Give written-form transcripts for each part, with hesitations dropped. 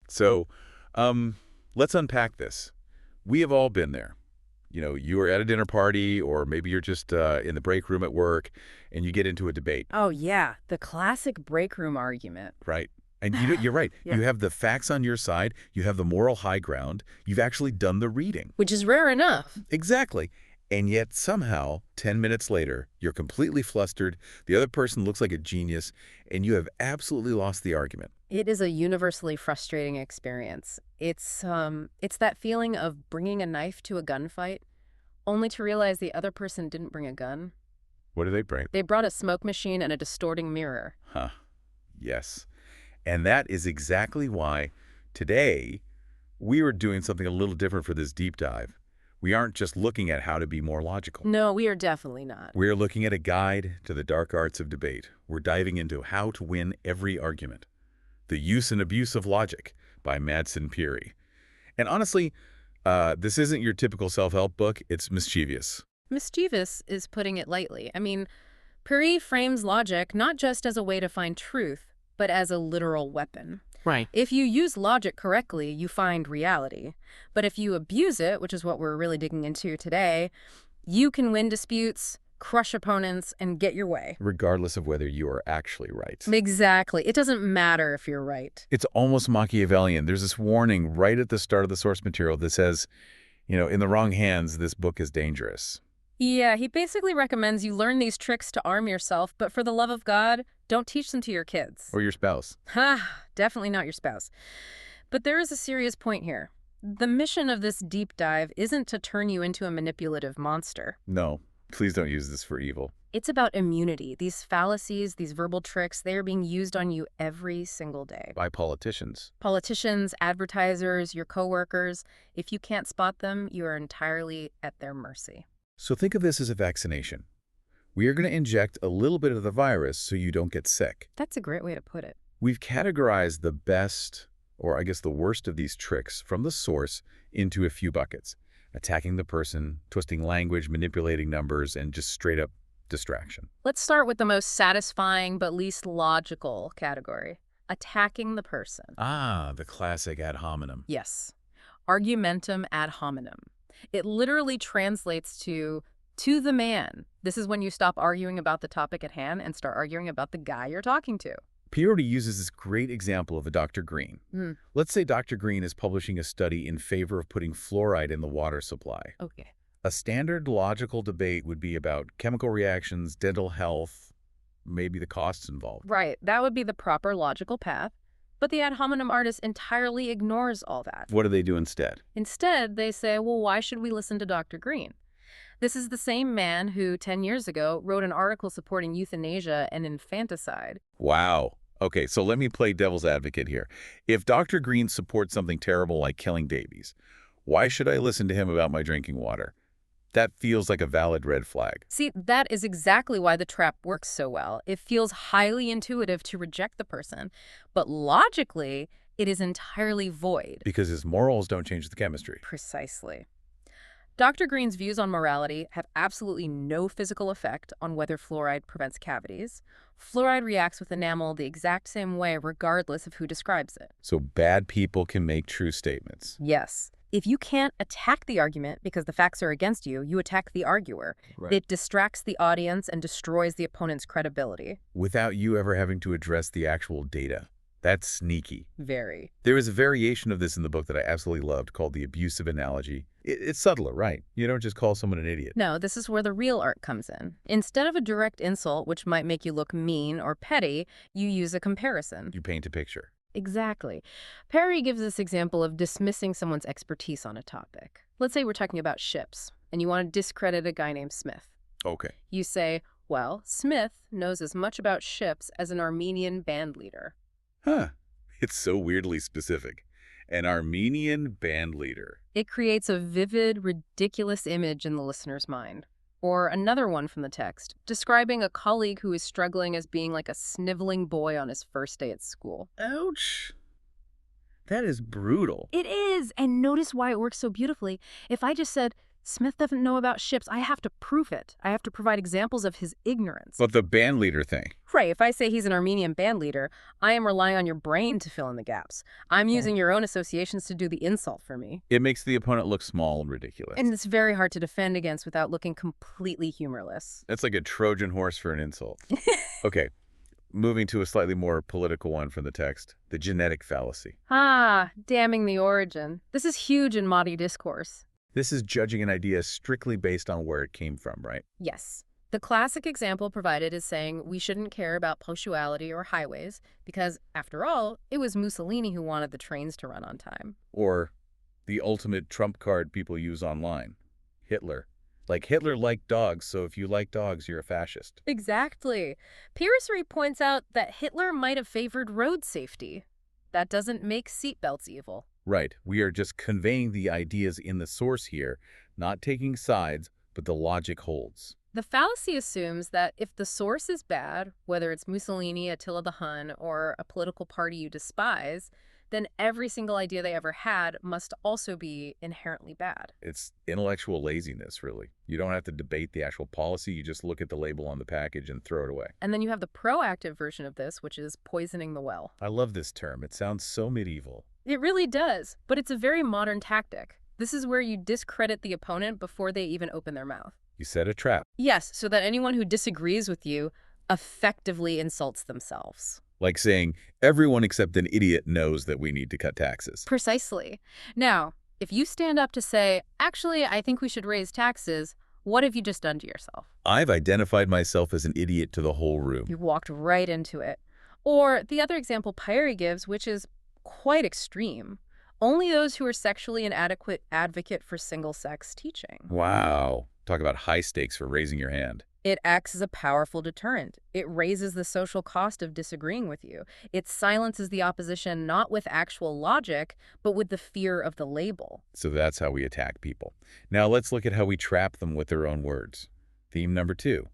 So, let's unpack this. We have all been there. You are at a dinner party, or maybe you're just in the break room at work, and you get into a debate, Oh, yeah, the classic break room argument. right? And you're right. Yeah. You have the facts on your side. You have the moral high ground. You've actually done the reading. Which is rare enough. Exactly. And yet somehow, 10 minutes later, you're completely flustered, the other person looks like a genius, and you have absolutely lost the argument. It is a universally frustrating experience. It's that feeling of bringing a knife to a gunfight, only to realize the other person didn't bring a gun. What do they bring? They brought a smoke machine and a distorting mirror. Huh. Yes. And that is exactly why today we are doing something a little different for this deep dive. We aren't just looking at how to be more logical. No, we are definitely not. We're looking at a guide to the dark arts of debate. We're diving into how to win every argument. The Use and Abuse of Logic by Madsen Pirie. And honestly, this isn't your typical self-help book. It's mischievous. Mischievous is putting it lightly. I mean, Pirie frames logic not just as a way to find truth, but as a literal weapon. Right. If you use logic correctly, you find reality. But if you abuse it, which is what we're really digging into today, you can win disputes, crush opponents, and get your way. Regardless of whether you are actually right. Exactly. It doesn't matter if you're right. It's almost Machiavellian. There's this warning right at the start of the source material that says, in the wrong hands, this book is dangerous. Yeah, he basically recommends you learn these tricks to arm yourself, but for the love of God, don't teach them to your kids. Or your spouse. Ha, definitely not your spouse. But there is a serious point here. The mission of this deep dive isn't to turn you into a manipulative monster. No, please don't use this for evil. It's about immunity. These fallacies, these verbal tricks, they are being used on you every single day. By politicians. Politicians, advertisers, your coworkers, if you can't spot them, you are entirely at their mercy. So think of this as a vaccination. We are going to inject a little bit of the virus so you don't get sick. That's a great way to put it. We've categorized the best, or I guess the worst of these tricks from the source into a few buckets. Attacking the person, twisting language, manipulating numbers, and just straight up distraction. Let's start with the most satisfying but least logical category. Attacking the person. Ah, the classic ad hominem. Yes. Argumentum ad hominem. It literally translates to the man. This is when you stop arguing about the topic at hand and start arguing about the guy you're talking to. Pirie uses this great example of a Dr. Green. Let's say Dr. Green is publishing a study in favor of putting fluoride in the water supply. Okay. A standard logical debate would be about chemical reactions, dental health, maybe the costs involved. Right. That would be the proper logical path. But the ad hominem artist entirely ignores all that. What do they do instead? Instead, they say, well, why should we listen to Dr. Green? This is the same man who, 10 years ago, wrote an article supporting euthanasia and infanticide. Wow. Okay, so let me play devil's advocate here. If Dr. Green supports something terrible like killing babies, why should I listen to him about my drinking water? That feels like a valid red flag. See, that is exactly why the trap works so well. It feels highly intuitive to reject the person, but logically, it is entirely void. Because his morals don't change the chemistry. Precisely. Dr. Green's views on morality have absolutely no physical effect on whether fluoride prevents cavities. Fluoride reacts with enamel the exact same way regardless of who describes it. So bad people can make true statements. Yes. If you can't attack the argument because the facts are against you, you attack the arguer. Right. It distracts the audience and destroys the opponent's credibility. Without you ever having to address the actual data. That's sneaky. Very. There is a variation of this in the book that I absolutely loved called the abusive analogy. It's subtler, right? You don't just call someone an idiot. No, this is where the real art comes in. Instead of a direct insult, which might make you look mean or petty, you use a comparison. You paint a picture. Exactly. Pirie gives this example of dismissing someone's expertise on a topic. Let's say we're talking about ships, and you want to discredit a guy named Smith. Okay. You say, well, Smith knows as much about ships as an Armenian band leader. Huh. It's so weirdly specific. An Armenian band leader. It creates a vivid, ridiculous image in the listener's mind. Or another one from the text, describing a colleague who is struggling as being like a sniveling boy on his first day at school. Ouch. That is brutal. It is, and notice why it works so beautifully. If I just said, Smith doesn't know about ships. I have to prove it. I have to provide examples of his ignorance. But the band leader thing. Right, if I say he's an Armenian band leader, I am relying on your brain to fill in the gaps. I'm using your own associations to do the insult for me. It makes the opponent look small and ridiculous. And it's very hard to defend against without looking completely humorless. That's like a Trojan horse for an insult. Okay, moving to a slightly more political one from the text, the genetic fallacy. Damning the origin. This is huge in Mahdi discourse. This is judging an idea strictly based on where it came from, right? Yes. The classic example provided is saying we shouldn't care about punctuality or highways because, after all, it was Mussolini who wanted the trains to run on time. Or the ultimate trump card people use online, Hitler. Like Hitler liked dogs, so if you like dogs, you're a fascist. Exactly. Pirie points out that Hitler might have favored road safety. That doesn't make seatbelts evil. Right. We are just conveying the ideas in the source here, not taking sides, but the logic holds. The fallacy assumes that if the source is bad, whether it's Mussolini, Attila the Hun, or a political party you despise, then every single idea they ever had must also be inherently bad. It's intellectual laziness, really. You don't have to debate the actual policy. You just look at the label on the package and throw it away. And then you have the proactive version of this, which is poisoning the well. I love this term. It sounds so medieval. It really does, but it's a very modern tactic. This is where you discredit the opponent before they even open their mouth. You set a trap. Yes, so that anyone who disagrees with you effectively insults themselves. Like saying, everyone except an idiot knows that we need to cut taxes. Precisely. Now, if you stand up to say, actually, I think we should raise taxes, what have you just done to yourself? I've identified myself as an idiot to the whole room. You walked right into it. Or the other example Pirie gives, which is quite extreme. Only those who are sexually inadequate advocate for single-sex teaching. Wow. Talk about high stakes for raising your hand. It acts as a powerful deterrent. It raises the social cost of disagreeing with you. It silences the opposition not with actual logic, but with the fear of the label. So that's how we attack people. Now let's look at how we trap them with their own words. Theme number 2,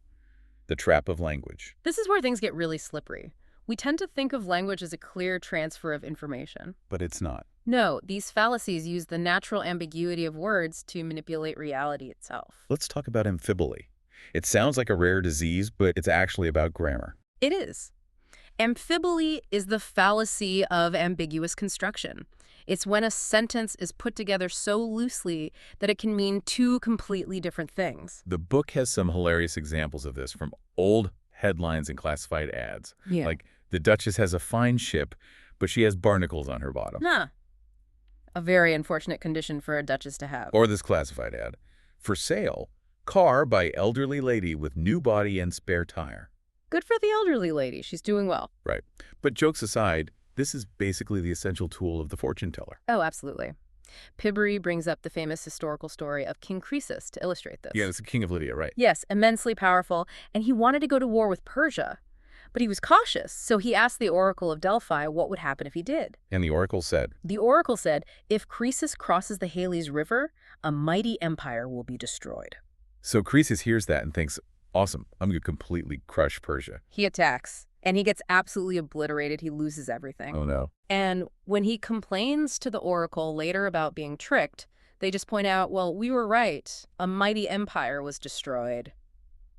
the trap of language. This is where things get really slippery. We tend to think of language as a clear transfer of information. But it's not. No, these fallacies use the natural ambiguity of words to manipulate reality itself. Let's talk about amphiboly. It sounds like a rare disease, but it's actually about grammar. It is. Amphiboly is the fallacy of ambiguous construction. It's when a sentence is put together so loosely that it can mean two completely different things. The book has some hilarious examples of this from old headlines and classified ads. Yeah. Like, the Duchess has a fine ship, but she has barnacles on her bottom. Nah. A very unfortunate condition for a duchess to have. Or this classified ad. For sale, car by elderly lady with new body and spare tire. Good for the elderly lady. She's doing well. Right. But jokes aside, this is basically the essential tool of the fortune teller. Oh, absolutely. Pirie brings up the famous historical story of King Croesus to illustrate this. Yeah, it's the king of Lydia, right? Yes, immensely powerful, and he wanted to go to war with Persia. But he was cautious, so he asked the oracle of Delphi what would happen if he did. And the oracle said, if Croesus crosses the Halys River, a mighty empire will be destroyed. So Croesus hears that and thinks, awesome, I'm going to completely crush Persia. He attacks, and he gets absolutely obliterated. He loses everything. Oh, no. And when he complains to the oracle later about being tricked, they just point out, well, we were right. A mighty empire was destroyed.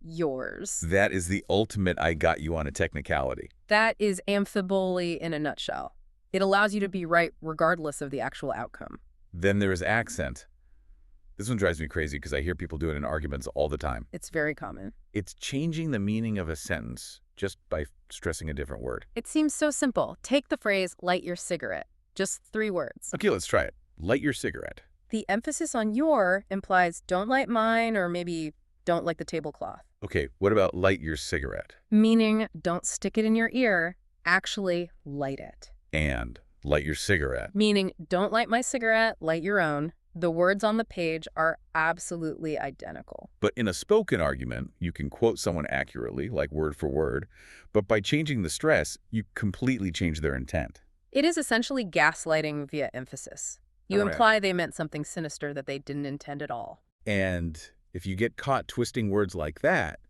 Yours. That is the ultimate I got you on a technicality. That is amphiboly in a nutshell. It allows you to be right regardless of the actual outcome. Then there is accent. This one drives me crazy because I hear people do it in arguments all the time. It's very common. It's changing the meaning of a sentence just by stressing a different word. It seems so simple. Take the phrase, light your cigarette. Just 3 words. Okay, let's try it. Light your cigarette. The emphasis on your implies don't light mine or maybe don't light the tablecloth. Okay, what about light your cigarette? Meaning don't stick it in your ear, actually light it. And light your cigarette. Meaning don't light my cigarette, light your own. The words on the page are absolutely identical. But in a spoken argument, you can quote someone accurately, like word for word, but by changing the stress, you completely change their intent. It is essentially gaslighting via emphasis. You imply they meant something sinister that they didn't intend at all. And if you get caught twisting words like that,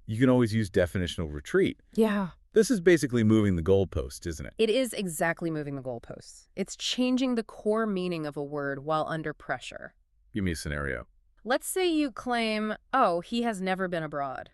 you can always use definitional retreat. Yeah. This is basically moving the goalpost, isn't it? It is exactly moving the goalposts. It's changing the core meaning of a word while under pressure. Give me a scenario. Let's say you claim, oh, he has never been abroad.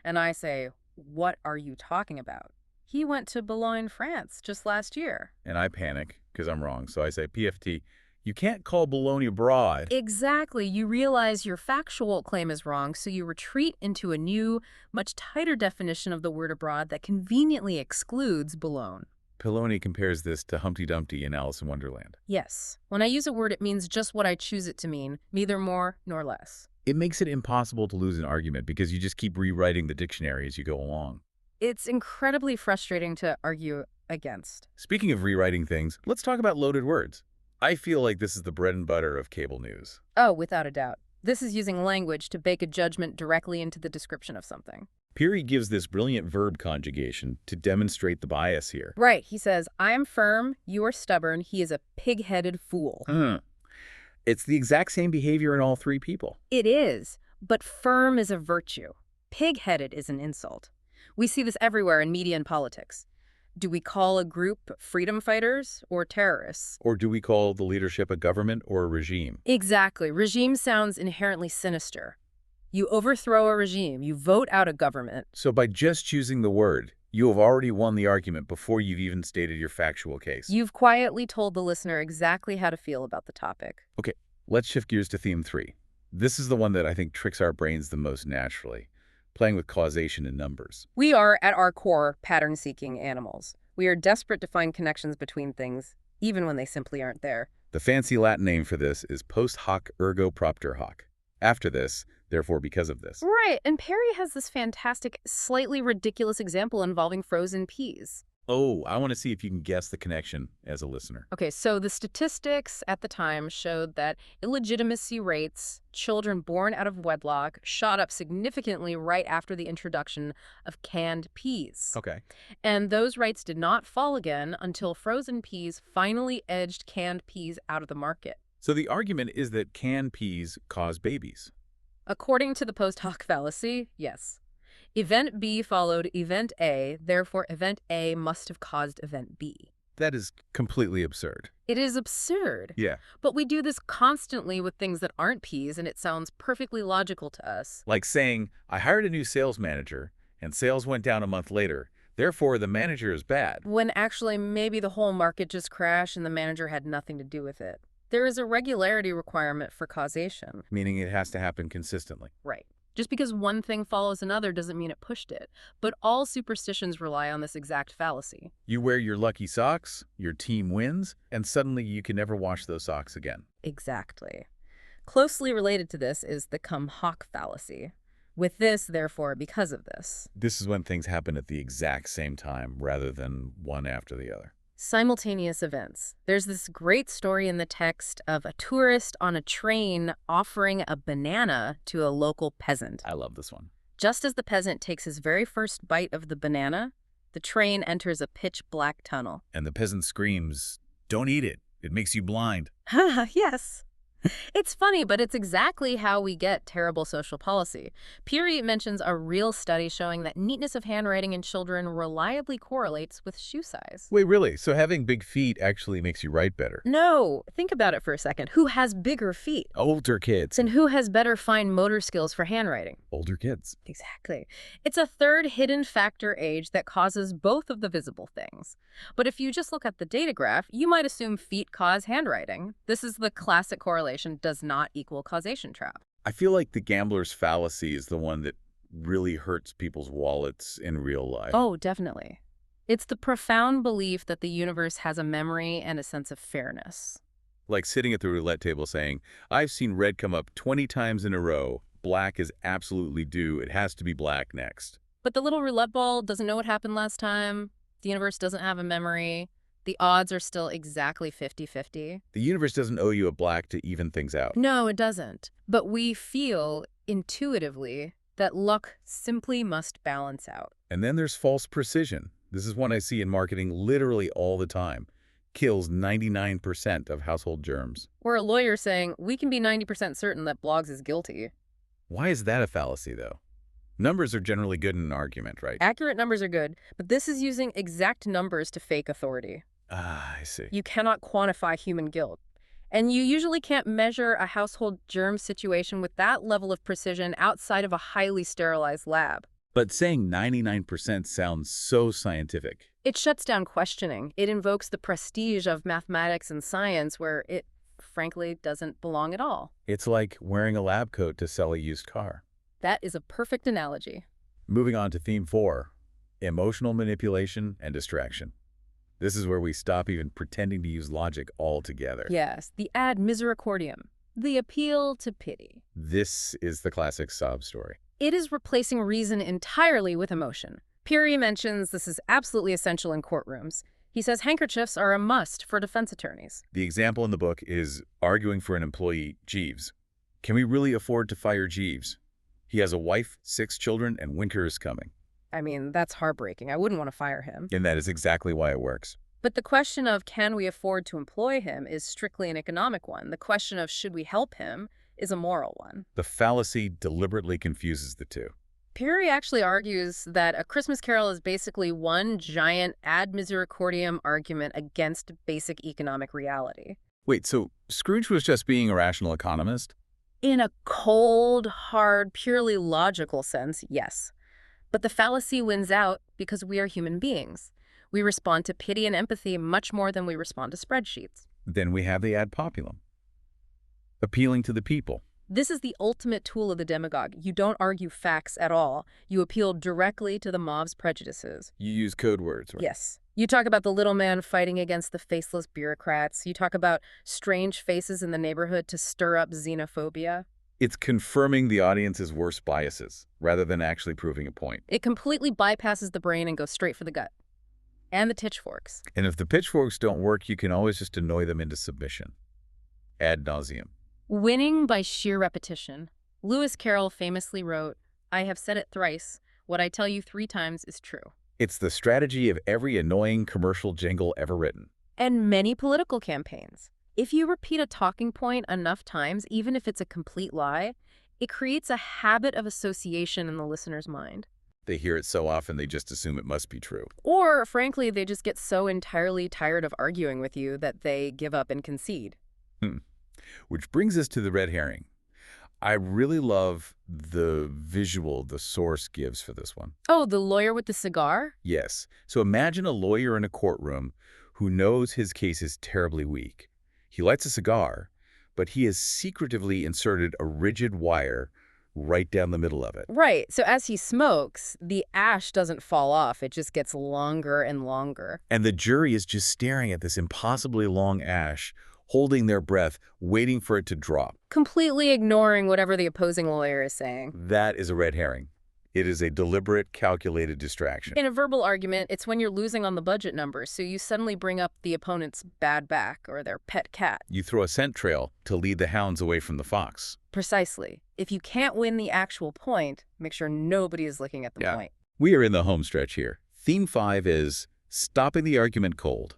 And I say, what are you talking about? He went to Boulogne, France, just last year. And I panic because I'm wrong. So I say, PFT, you can't call Bologna abroad. Exactly. You realize your factual claim is wrong, so you retreat into a new, much tighter definition of the word abroad that conveniently excludes Boulogne. Poloni compares this to Humpty Dumpty in Alice in Wonderland. Yes. When I use a word, it means just what I choose it to mean, neither more nor less. It makes it impossible to lose an argument because you just keep rewriting the dictionary as you go along. It's incredibly frustrating to argue against. Speaking of rewriting things, let's talk about loaded words. I feel like this is the bread and butter of cable news. Oh, without a doubt. This is using language to bake a judgment directly into the description of something. Pirie gives this brilliant verb conjugation to demonstrate the bias here. Right. He says, I am firm, you are stubborn, he is a pig-headed fool. It's the exact same behavior in all three people. It is, but firm is a virtue. Pig-headed is an insult. We see this everywhere in media and politics. Do we call a group freedom fighters or terrorists? Or do we call the leadership a government or a regime? Exactly. Regime sounds inherently sinister. You overthrow a regime, you vote out a government. So by just choosing the word, you have already won the argument before you've even stated your factual case. You've quietly told the listener exactly how to feel about the topic. Okay, let's shift gears to theme 3. This is the one that I think tricks our brains the most naturally, playing with causation and numbers. We are, at our core, pattern-seeking animals. We are desperate to find connections between things, even when they simply aren't there. The fancy Latin name for this is post hoc ergo propter hoc. After this, therefore because of this. Right, and Pirie has this fantastic, slightly ridiculous example involving frozen peas. Oh, I want to see if you can guess the connection as a listener. Okay, so the statistics at the time showed that illegitimacy rates, children born out of wedlock, shot up significantly right after the introduction of canned peas. Okay. And those rates did not fall again until frozen peas finally edged canned peas out of the market. So the argument is that canned peas cause babies. According to the post hoc fallacy, yes. Event B followed event A, therefore event A must have caused event B. That is completely absurd. It is absurd. Yeah. But we do this constantly with things that aren't peas, and it sounds perfectly logical to us. Like saying, I hired a new sales manager, and sales went down a month later. Therefore, the manager is bad. When actually maybe the whole market just crashed and the manager had nothing to do with it. There is a regularity requirement for causation. Meaning it has to happen consistently. Right. Just because one thing follows another doesn't mean it pushed it. But all superstitions rely on this exact fallacy. You wear your lucky socks, your team wins, and suddenly you can never wash those socks again. Exactly. Closely related to this is the come hoc fallacy. With this, therefore, because of this. This is when things happen at the exact same time rather than one after the other. Simultaneous events. There's this great story in the text of a tourist on a train offering a banana to a local peasant. I love this one. Just as the peasant takes his very first bite of the banana, the train enters a pitch-black tunnel. And the peasant screams, "Don't eat it. It makes you blind." Haha, yes. It's funny, but it's exactly how we get terrible social policy. Pirie mentions a real study showing that neatness of handwriting in children reliably correlates with shoe size. Wait, really? So having big feet actually makes you write better? No, think about it for a second. Who has bigger feet? Older kids. And who has better fine motor skills for handwriting? Older kids. Exactly. It's a third hidden factor age that causes both of the visible things. But if you just look at the data graph, you might assume feet cause handwriting. This is the classic correlation does not equal causation trap. I feel like the gambler's fallacy is the one that really hurts people's wallets in real life. Oh, definitely. It's the profound belief that the universe has a memory and a sense of fairness. Like sitting at the roulette table saying, I've seen red come up 20 times in a row. Black is absolutely due. It has to be black next. But the little roulette ball doesn't know what happened last time. The universe doesn't have a memory. The odds are still exactly 50-50. The universe doesn't owe you a black to even things out. No, it doesn't. But we feel intuitively that luck simply must balance out. And then there's false precision. This is one I see in marketing literally all the time. Kills 99% of household germs. Or a lawyer saying, we can be 90% certain that Blogs is guilty. Why is that a fallacy, though? Numbers are generally good in an argument, right? Accurate numbers are good, but this is using exact numbers to fake authority. Ah, I see. You cannot quantify human guilt. And you usually can't measure a household germ situation with that level of precision outside of a highly sterilized lab. But saying 99% sounds so scientific. It shuts down questioning. It invokes the prestige of mathematics and science where it, frankly, doesn't belong at all. It's like wearing a lab coat to sell a used car. That is a perfect analogy. Moving on to theme 4, emotional manipulation and distraction. This is where we stop even pretending to use logic altogether. Yes, the ad misericordiam, the appeal to pity. This is the classic sob story. It is replacing reason entirely with emotion. Pirie mentions this is absolutely essential in courtrooms. He says handkerchiefs are a must for defense attorneys. The example in the book is arguing for an employee, Jeeves. Can we really afford to fire Jeeves? He has a wife, 6 children, and winter is coming. I mean, that's heartbreaking. I wouldn't want to fire him. And that is exactly why it works. But the question of can we afford to employ him is strictly an economic one. The question of should we help him is a moral one. The fallacy deliberately confuses the two. Pirie actually argues that A Christmas Carol is basically one giant ad misericordiam argument against basic economic reality. Wait, so Scrooge was just being a rational economist? In a cold, hard, purely logical sense, yes. But the fallacy wins out because we are human beings. We respond to pity and empathy much more than we respond to spreadsheets. Then we have the ad populum, appealing to the people. This is the ultimate tool of the demagogue. You don't argue facts at all. You appeal directly to the mob's prejudices. You use code words, right? Yes. You talk about the little man fighting against the faceless bureaucrats. You talk about strange faces in the neighborhood to stir up xenophobia. It's confirming the audience's worst biases, rather than actually proving a point. It completely bypasses the brain and goes straight for the gut. And the pitchforks. And if the pitchforks don't work, you can always just annoy them into submission. Ad nauseum. Winning by sheer repetition. Lewis Carroll famously wrote, "I have said it thrice. What I tell you 3 times is true." It's the strategy of every annoying commercial jingle ever written. And many political campaigns. If you repeat a talking point enough times, even if it's a complete lie, it creates a habit of association in the listener's mind. They hear it so often they just assume it must be true. Or, frankly, they just get so entirely tired of arguing with you that they give up and concede. Which brings us to the red herring. I really love the visual the source gives for this one. Oh, the lawyer with the cigar? Yes. So imagine a lawyer in a courtroom who knows his case is terribly weak. He lights a cigar, but he has secretively inserted a rigid wire right down the middle of it. Right. So as he smokes, the ash doesn't fall off. It just gets longer and longer. And the jury is just staring at this impossibly long ash, holding their breath, waiting for it to drop. Completely ignoring whatever the opposing lawyer is saying. That is a red herring. It is a deliberate, calculated distraction. In a verbal argument, it's when you're losing on the budget numbers, so you suddenly bring up the opponent's bad back or their pet cat. You throw a scent trail to lead the hounds away from the fox. Precisely. If you can't win the actual point, make sure nobody is looking at the point. We are in the home stretch here. Theme 5 is stopping the argument cold.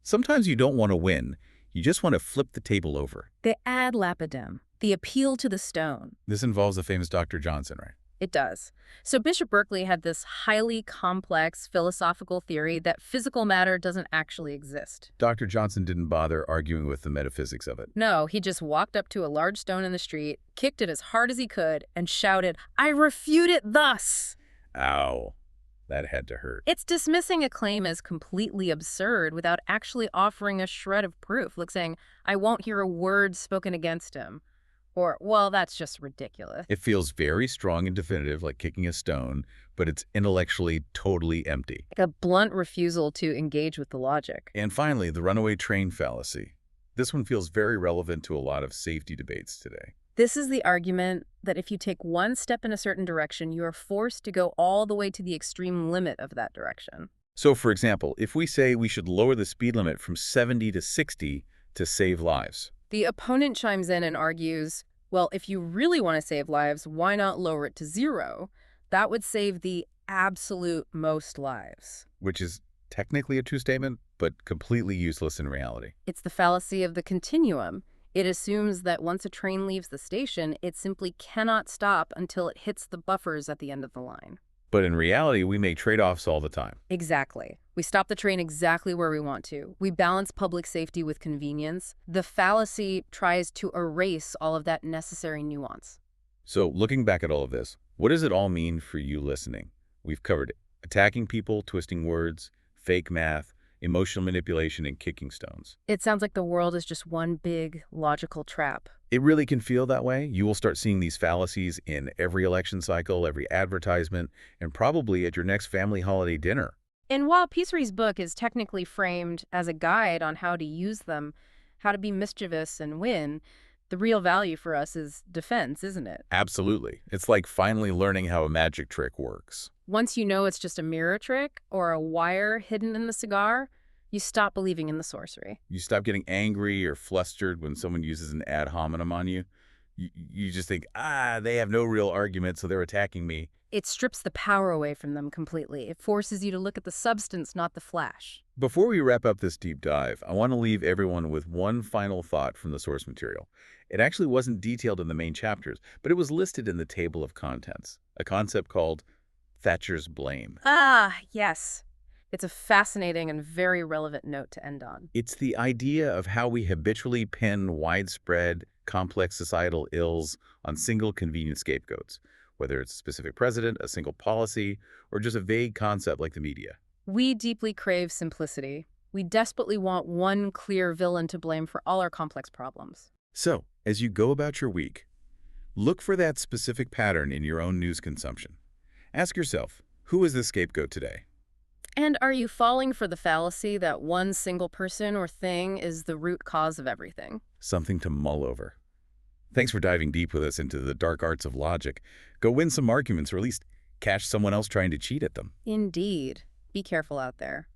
Sometimes you don't want to win. You just want to flip the table over. The ad lapidem, the appeal to the stone. This involves the famous Dr. Johnson, right? It does. So Bishop Berkeley had this highly complex philosophical theory that physical matter doesn't actually exist. Dr. Johnson didn't bother arguing with the metaphysics of it. No, he just walked up to a large stone in the street, kicked it as hard as he could, and shouted, "I refute it thus!" Ow. That had to hurt. It's dismissing a claim as completely absurd without actually offering a shred of proof, like saying, "I won't hear a word spoken against him." Or, "Well, that's just ridiculous." It feels very strong and definitive, like kicking a stone, but it's intellectually totally empty. Like a blunt refusal to engage with the logic. And finally, the runaway train fallacy. This one feels very relevant to a lot of safety debates today. This is the argument that if you take one step in a certain direction, you are forced to go all the way to the extreme limit of that direction. So, for example, if we say we should lower the speed limit from 70 to 60 to save lives, the opponent chimes in and argues, well, if you really want to save lives, why not lower it to 0? That would save the absolute most lives. which is technically a true statement, but completely useless in reality. It's the fallacy of the continuum. It assumes that once a train leaves the station, it simply cannot stop until it hits the buffers at the end of the line. But in reality, we make trade-offs all the time. Exactly. We stop the train exactly where we want to. We balance public safety with convenience. The fallacy tries to erase all of that necessary nuance. So looking back at all of this, what does it all mean for you listening? We've covered attacking people, twisting words, fake math, emotional manipulation, and kicking stones. It sounds like the world is just one big logical trap. It really can feel that way. You will start seeing these fallacies in every election cycle, every advertisement, and probably at your next family holiday dinner. And while Pisarie's book is technically framed as a guide on how to use them, how to be mischievous and win, the real value for us is defense, isn't it? Absolutely. It's like finally learning how a magic trick works. Once you know it's just a mirror trick or a wire hidden in the cigar, you stop believing in the sorcery. You stop getting angry or flustered when someone uses an ad hominem on you. You just think, they have no real argument, so they're attacking me. It strips the power away from them completely. It forces you to look at the substance, not the flash. Before we wrap up this deep dive, I want to leave everyone with one final thought from the source material. It actually wasn't detailed in the main chapters, but it was listed in the table of contents, a concept called Thatcher's blame. Ah, yes. It's a fascinating and very relevant note to end on. It's the idea of how we habitually pin widespread, complex societal ills on single convenient scapegoats, whether it's a specific president, a single policy, or just a vague concept like the media. We deeply crave simplicity. We desperately want one clear villain to blame for all our complex problems. So, as you go about your week, look for that specific pattern in your own news consumption. Ask yourself, who is the scapegoat today? And are you falling for the fallacy that one single person or thing is the root cause of everything? Something to mull over. Thanks for diving deep with us into the dark arts of logic. Go win some arguments or at least catch someone else trying to cheat at them. Indeed. Be careful out there.